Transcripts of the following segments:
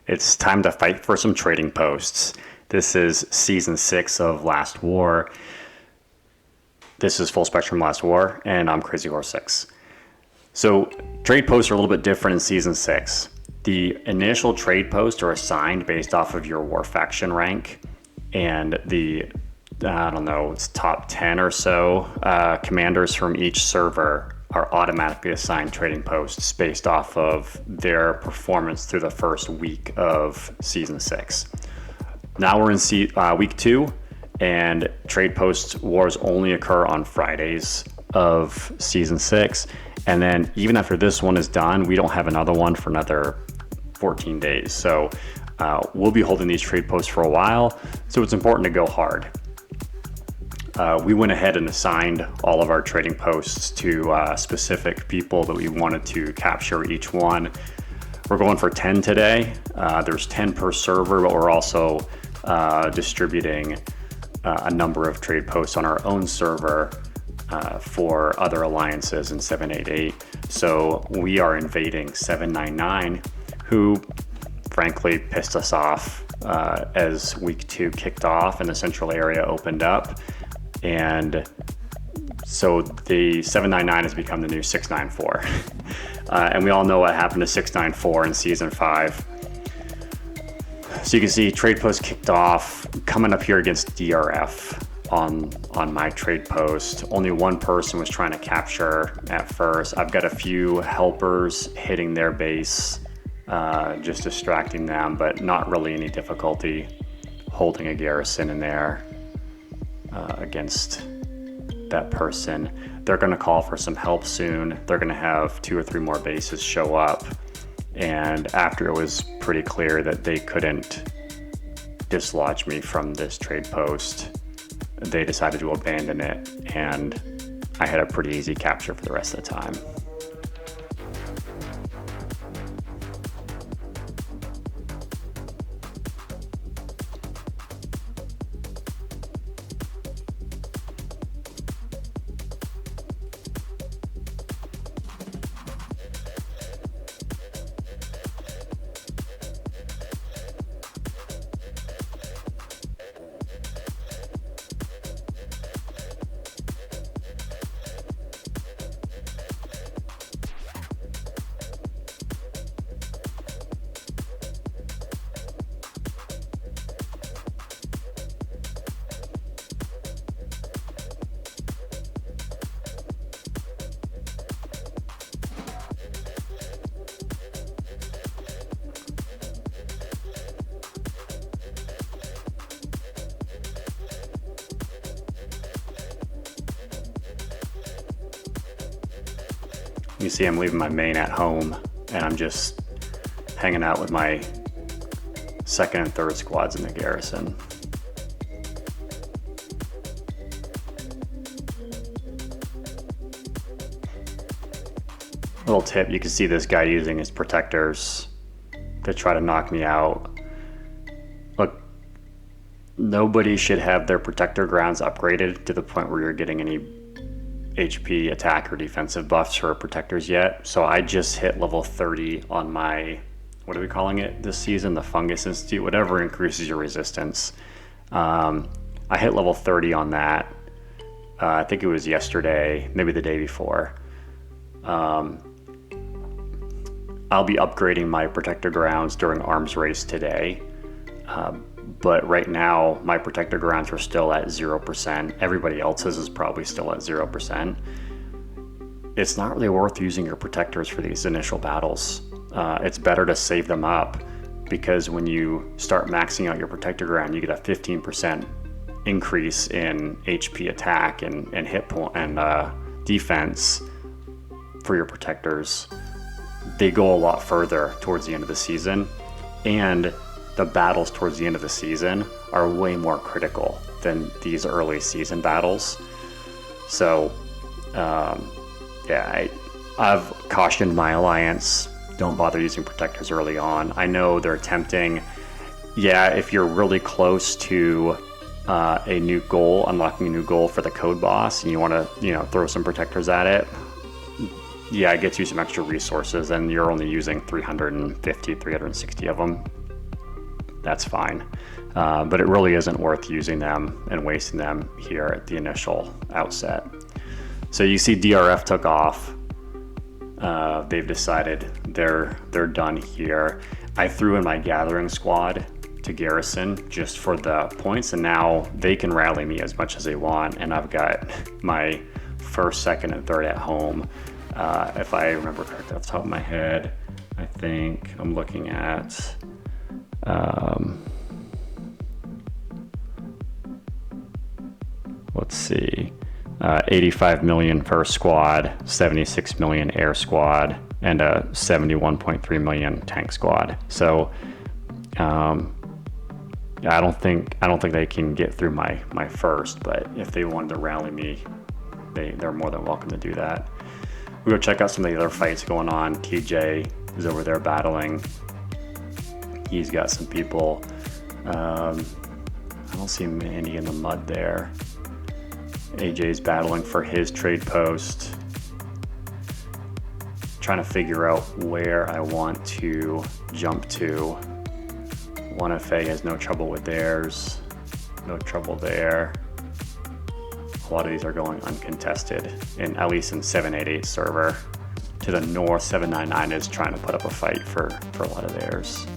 It's time to fight for some trading posts. This is season 6 of Last War. This is Full Spectrum Last War, and I'm Crazy Horse 6. So trade posts are a little bit different in season 6. The initial trade posts are assigned based off of your war faction rank, and it's top 10 or so commanders from each server are automatically assigned trading posts based off of their performance through the first week of season 6. Now we're in week 2, and trade post wars only occur on Fridays of season 6. And then even after this one is done, we don't have another one for another 14 days. So we'll be holding these trade posts for a while. So it's important to go hard. We went ahead and assigned all of our trading posts to specific people that we wanted to capture each one. We're going for 10 today. There's 10 per server, but we're also distributing a number of trade posts on our own server for other alliances in 788. So we are invading 799, who frankly pissed us off as week 2 kicked off and the central area opened up. And so the 799 has become the new 694. And we all know what happened to 694 in season 5. So you can see trade post kicked off, coming up here against DRF on my trade post. Only one person was trying to capture at first. I've got a few helpers hitting their base, just distracting them, but not really any difficulty holding a garrison in there against that person. They're going to call for some help soon. They're going to have 2 or 3 more bases show up. And after it was pretty clear that they couldn't dislodge me from this trade post, they decided to abandon it, and I had a pretty easy capture for the rest of the time. You see I'm leaving my main at home, and I'm just hanging out with my 2nd and 3rd squads in the garrison. Little tip, you can see this guy using his protectors to try to knock me out. Look, nobody should have their protector grounds upgraded to the point where you're getting any HP attack or defensive buffs for protectors yet. So I just hit level 30 on my, what are we calling it this season? The Fungus Institute, whatever increases your resistance. I hit level 30 on that. I think it was yesterday, maybe the day before. I'll be upgrading my protector grounds during arms race today. But right now, my protector grounds are still at 0%. Everybody else's is probably still at 0%. It's not really worth using your protectors for these initial battles. It's better to save them up, because when you start maxing out your protector ground, you get a 15% increase in HP attack and hit point and defense for your protectors. They go a lot further towards the end of the season, and the battles towards the end of the season are way more critical than these early season battles. So, I've cautioned my alliance, don't bother using protectors early on. I know they're tempting. Yeah, if you're really close to a new goal, unlocking a new goal for the code boss, and you want to, throw some protectors at it, yeah, it gets you some extra resources, and you're only using 350, 360 of them that's fine. But it really isn't worth using them and wasting them here at the initial outset. So you see DRF took off. They've decided they're done here. I threw in my gathering squad to garrison just for the points, and now they can rally me as much as they want, and I've got my first, second, and third at home. If I remember correctly off the top of my head, I think I'm looking at let's see, 85 million first squad, 76 million air squad, and a 71.3 million tank squad. So I don't think they can get through my first, but if they wanted to rally me, they're more than welcome to do that. We go check out some of the other fights going on. TJ is over there battling. He's got some people. I don't see Mandy in the mud there. AJ's battling for his trade post. Trying to figure out where I want to jump to. 1FA has no trouble with theirs. No trouble there. A lot of these are going uncontested, and at least in 788 server. To the north, 799 is trying to put up a fight for a lot of theirs.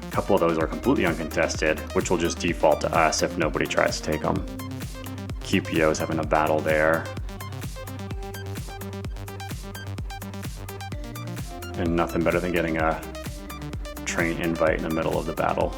A couple of those are completely uncontested, which will just default to us if nobody tries to take them. QPO is having a battle there. And nothing better than getting a train invite in the middle of the battle.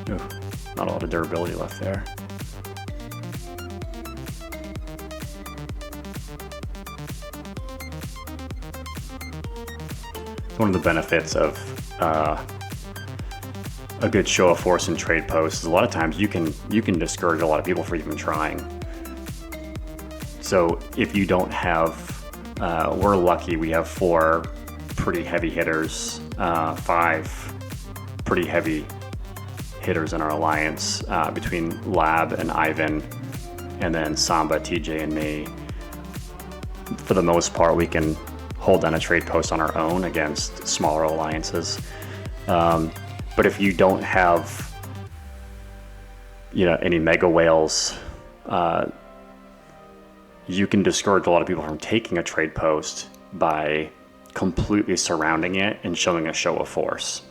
Ooh, not a lot of durability left there. One of the benefits of a good show of force and trade posts is a lot of times you can discourage a lot of people from even trying. So if you don't have, we're lucky we have 4 pretty heavy hitters, 5 pretty heavy hitters in our alliance between Lab and Ivan, and then Samba, TJ, and me. For the most part, we can hold down a trade post on our own against smaller alliances. But if you don't have, any mega whales, you can discourage a lot of people from taking a trade post by completely surrounding it and showing a show of force,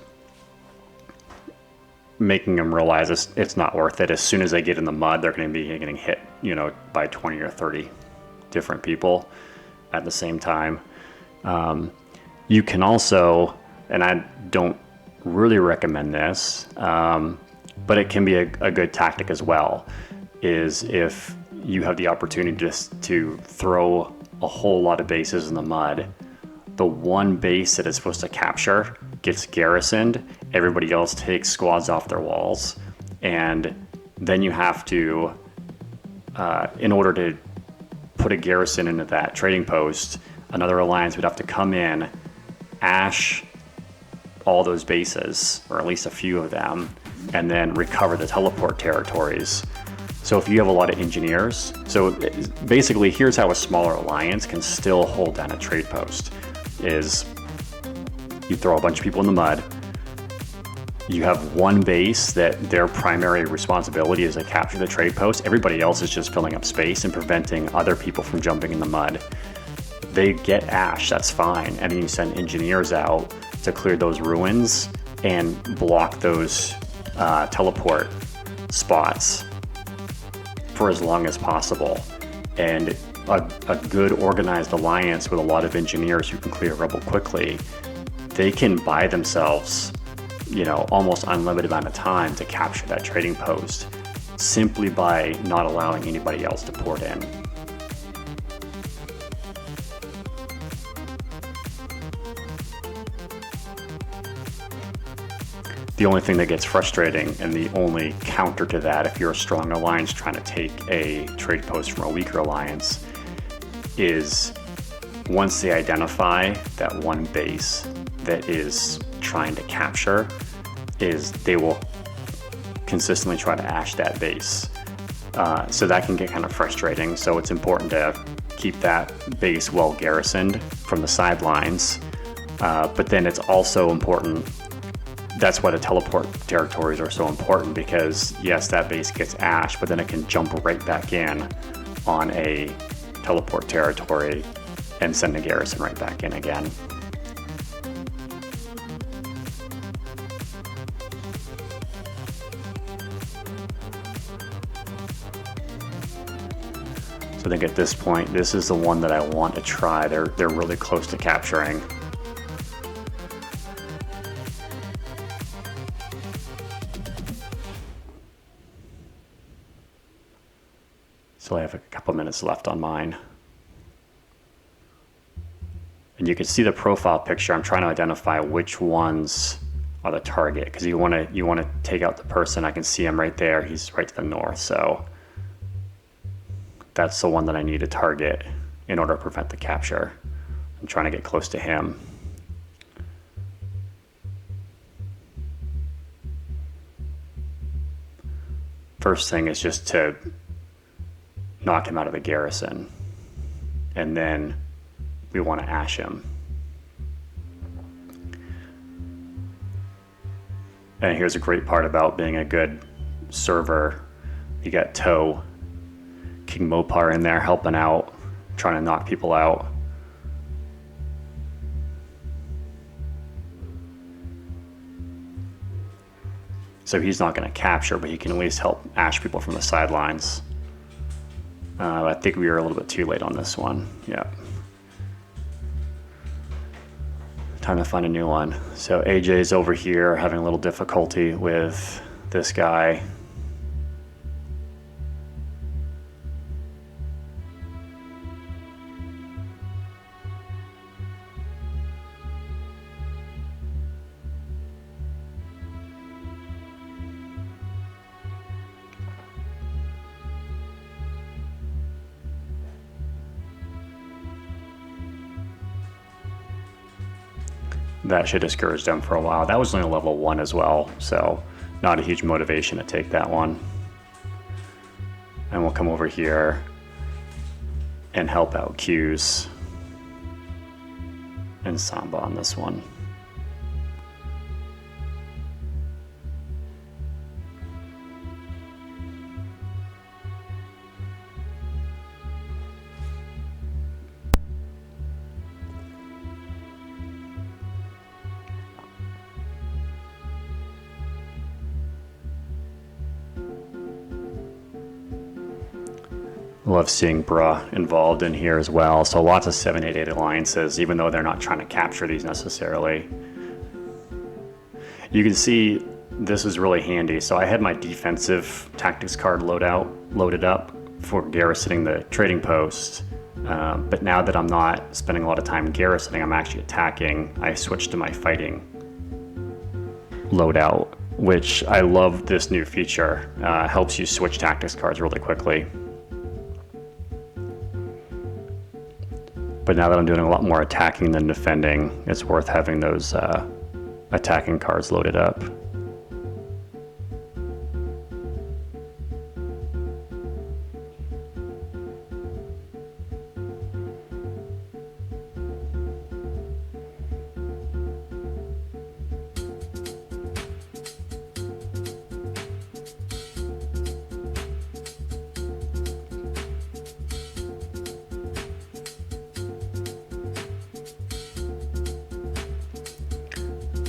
making them realize it's not worth it. As soon as they get in the mud, they're going to be getting hit, by 20 or 30 different people at the same time. You can also, and I don't really recommend this, but it can be a good tactic as well, is if you have the opportunity just to throw a whole lot of bases in the mud, the one base that is supposed to capture gets garrisoned, everybody else takes squads off their walls, and then you have to, in order to put a garrison into that trading post, another alliance would have to come in, ash all those bases, or at least a few of them, and then recover the teleport territories. So if you have a lot of engineers, so basically here's how a smaller alliance can still hold down a trade post, is you throw a bunch of people in the mud, you have one base that their primary responsibility is to capture the trade post, everybody else is just filling up space and preventing other people from jumping in the mud. They get ash, that's fine, and then you send engineers out to clear those ruins and block those teleport spots for as long as possible. And a good organized alliance with a lot of engineers who can clear rubble quickly, they can buy themselves, almost unlimited amount of time to capture that trading post simply by not allowing anybody else to port in. The only thing that gets frustrating, and the only counter to that, if you're a strong alliance trying to take a trade post from a weaker alliance, is once they identify that one base that is trying to capture, is they will consistently try to ash that base. So that can get kind of frustrating. So it's important to keep that base well garrisoned from the sidelines. But then it's also important, that's why the teleport territories are so important, because yes, that base gets ashed, but then it can jump right back in on a teleport territory and send a garrison right back in again. So I think at this point, this is the one that I want to try. They're really close to capturing. So I have a couple minutes left on mine. And you can see the profile picture. I'm trying to identify which ones are the target, because you want to take out the person. I can see him right there. He's right to the north. So that's the one that I need to target in order to prevent the capture. I'm trying to get close to him. First thing is just to knock him out of the garrison, and then we want to ash him. And here's a great part about being a good server. You got Toe, King Mopar in there helping out, trying to knock people out. So he's not going to capture, but he can at least help ash people from the sidelines. I think we were a little bit too late on this one. Yeah. Time to find a new one. So AJ's over here having a little difficulty with this guy. That should discourage them for a while. That was only level 1 as well, so not a huge motivation to take that one. And we'll come over here and help out Q's and Samba on this one. Love seeing Bra involved in here as well. So lots of 788 alliances, even though they're not trying to capture these necessarily. You can see this is really handy. So I had my defensive tactics card loaded up for garrisoning the trading post. But now that I'm not spending a lot of time garrisoning, I'm actually attacking, I switched to my fighting loadout, which I love this new feature. Helps you switch tactics cards really quickly. But now that I'm doing a lot more attacking than defending, it's worth having those attacking cards loaded up.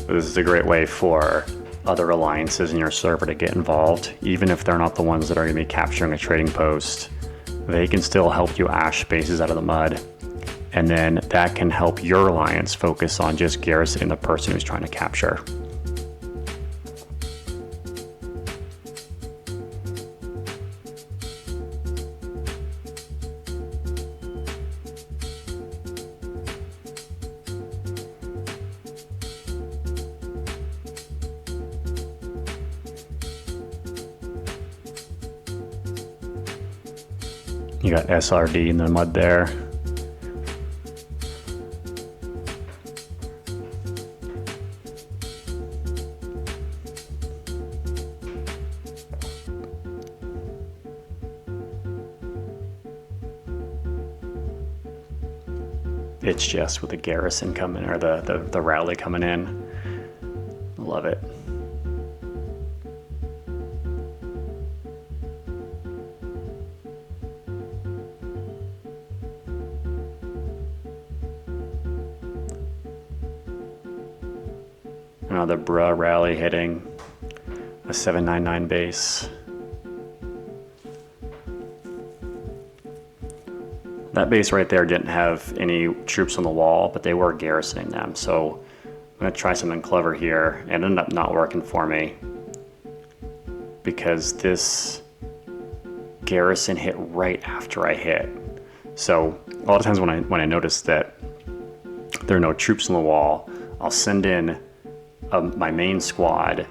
This is a great way for other alliances in your server to get involved. Even if they're not the ones that are going to be capturing a trading post, they can still help you ash bases out of the mud. And then that can help your alliance focus on just garrisoning the person who's trying to capture. You got SRD in the mud there. It's just with the Garrison coming, or the rally coming in. Love it. Another Bruh rally hitting a 799 base. That base right there didn't have any troops on the wall, but they were garrisoning them. So I'm gonna try something clever here. It ended up not working for me because this garrison hit right after I hit. So a lot of times when I notice that there are no troops on the wall, I'll send in my main squad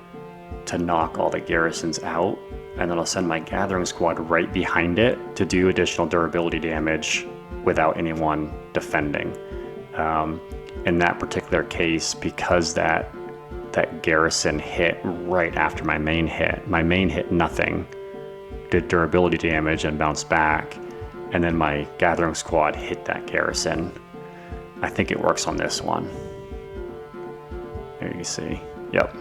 to knock all the garrisons out, and then I'll send my gathering squad right behind it to do additional durability damage without anyone defending. In that particular case, because that garrison hit right after my main hit nothing, did durability damage and bounced back, and then my gathering squad hit that garrison. I think it works on this one. There you see. Yep.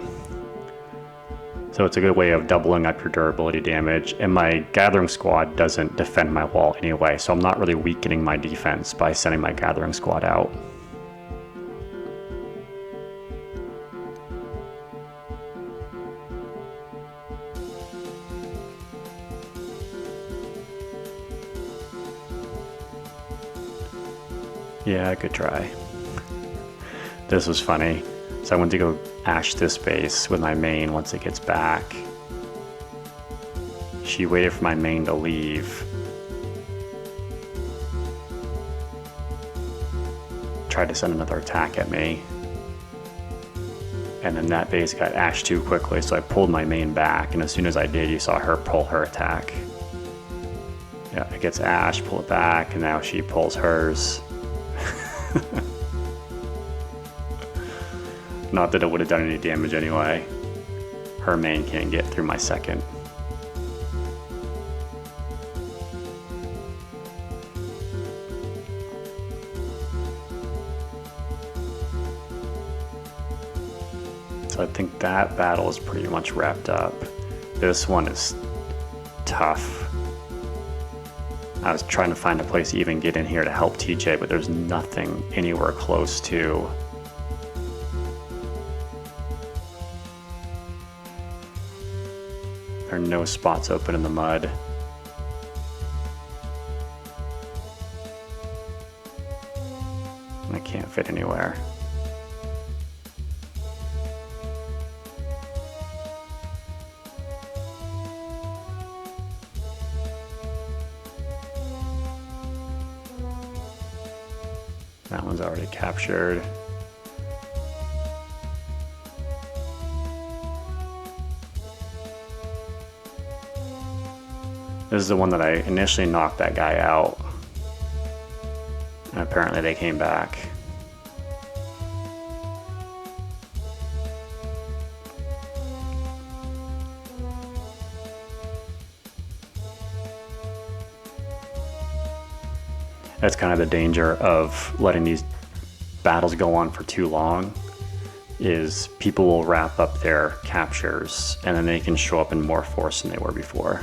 So it's a good way of doubling up your durability damage, and my gathering squad doesn't defend my wall anyway, so I'm not really weakening my defense by sending my gathering squad out. Yeah, good try. This was funny. So I went to go ash this base with my main once it gets back. She waited for my main to leave. Tried to send another attack at me. And then that base got ashed too quickly, so I pulled my main back, and as soon as I did, you saw her pull her attack. Yeah, it gets ashed, pull it back, and now she pulls hers. Not that it would have done any damage anyway. Her main can't get through my second. So I think that battle is pretty much wrapped up. This one is tough. I was trying to find a place to even get in here to help TJ, but there's nothing anywhere close to. There are no spots open in the mud. I can't fit anywhere. That one's already captured. This is the one that I initially knocked that guy out. And apparently they came back. That's kind of the danger of letting these battles go on for too long, is people will wrap up their captures and then they can show up in more force than they were before.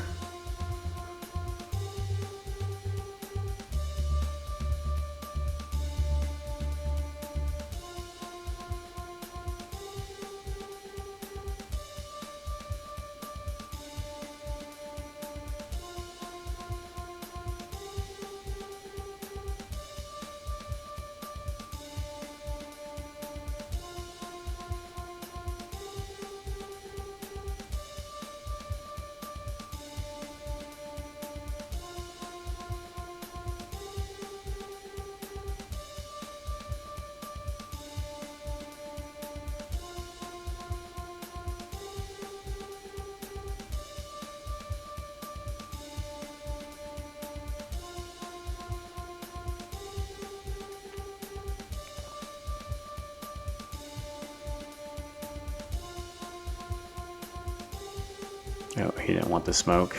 Oh, he didn't want the smoke.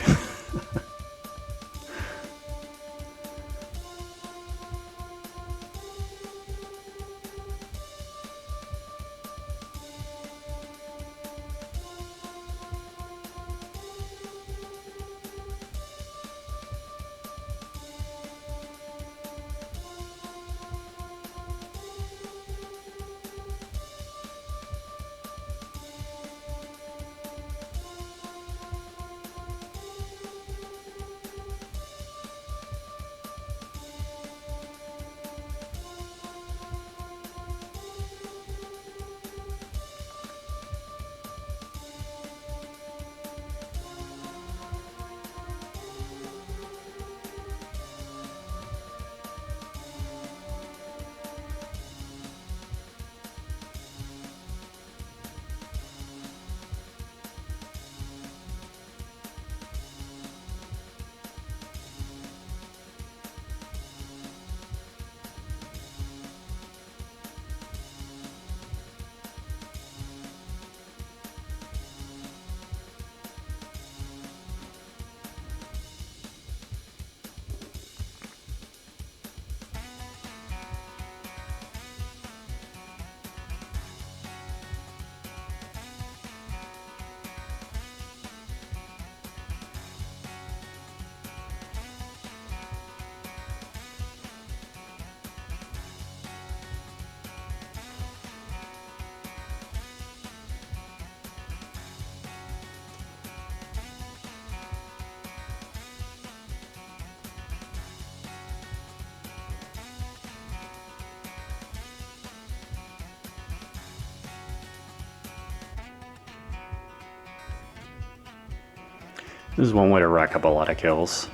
This is one way to rack up a lot of kills.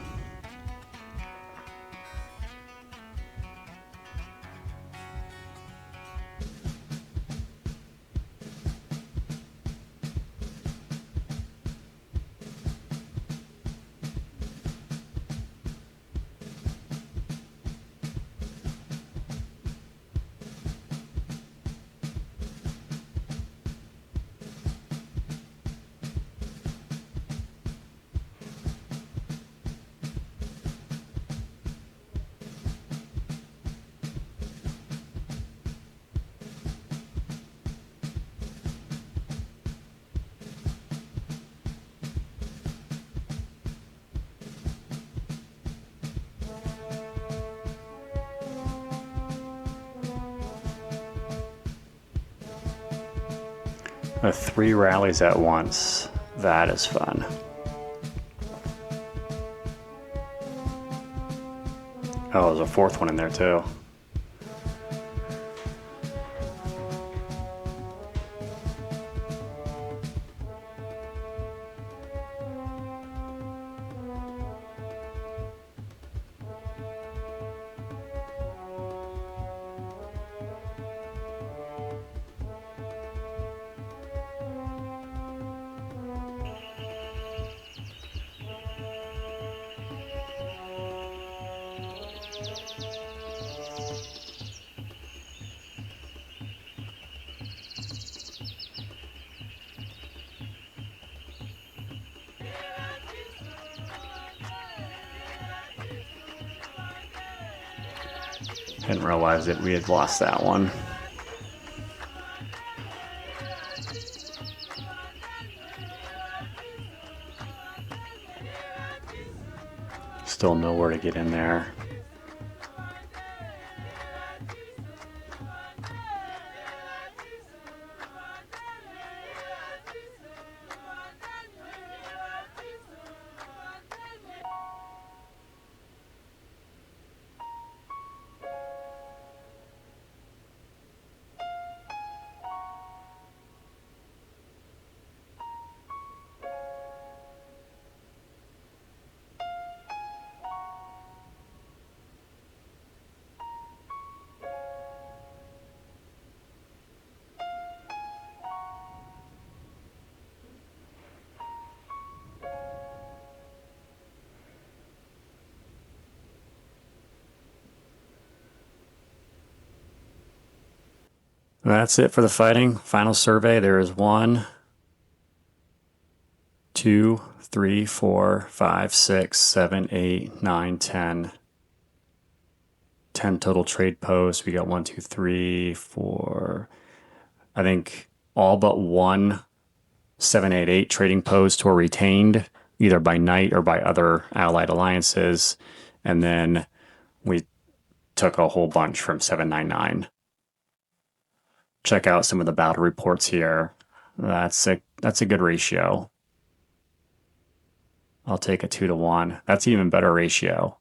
With 3 rallies at once, that is fun. Oh, there's a 4th one in there too. Didn't realize that we had lost that one. Still nowhere to get in there. That's it for the fighting. Final survey. There is 1, 2, 3, 4, 5, 6, 7, 8, 9, 10. 10 total trade posts. We got 1, 2, 3, 4. I think all but one 788 trading posts were retained either by Knight or by other allied alliances. And then we took a whole bunch from 799. Check out some of the battle reports here. That's a good ratio. I'll take a 2-to-1. That's even better ratio.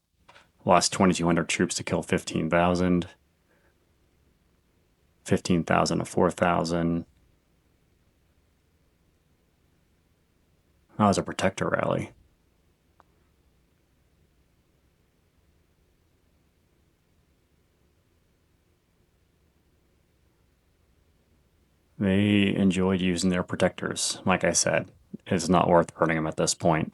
Lost 2,200 troops to kill 15,000. 15,000 to 4,000. That was a protector rally. They enjoyed using their protectors. Like I said, it's not worth burning them at this point.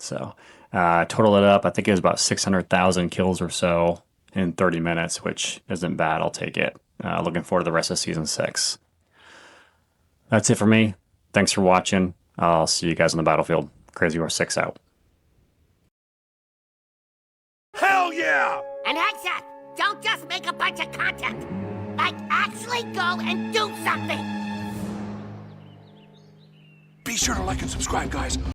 So, total it up, I think it was about 600,000 kills or so in 30 minutes, which isn't bad. I'll take it. Looking forward to the rest of Season 6. That's it for me. Thanks for watching. I'll see you guys on the battlefield. Crazy Horse 6 out. Hell yeah! And heads up, don't just make a bunch of content. Like, actually go and do something. Be sure to like and subscribe, guys.